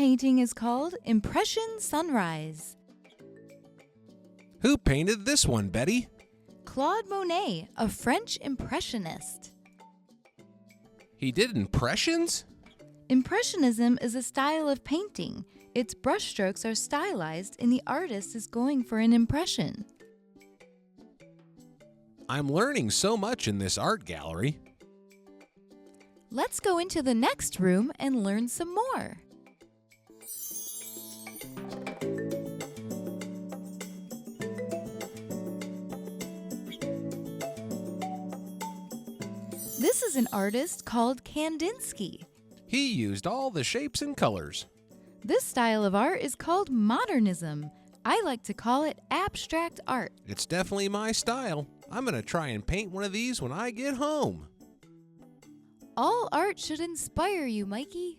painting is called Impression Sunrise. Who painted this one, Betty? Claude Monet, a French impressionist. He did impressions? Impressionism is a style of painting. Its brushstrokes are stylized and the artist is going for an impression. I'm learning so much in this art gallery. Let's go into the next room and learn some more. This is an artist called Kandinsky. He used all the shapes and colors. This style of art is called modernism. I like to call it abstract art. It's definitely my style. I'm going to try and paint one of these when I get home. All art should inspire you, Mikey.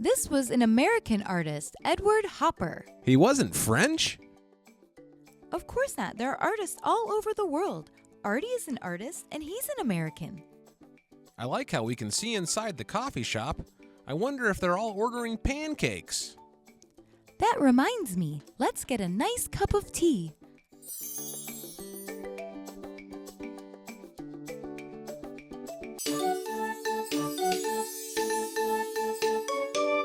This was an American artist, Edward Hopper. He wasn't French? Of course not. There are artists all over the world. Artie is an artist, and he's an American. I like how we can see inside the coffee shop. I wonder if they're all ordering pancakes. That reminds me, let's get a nice cup of tea.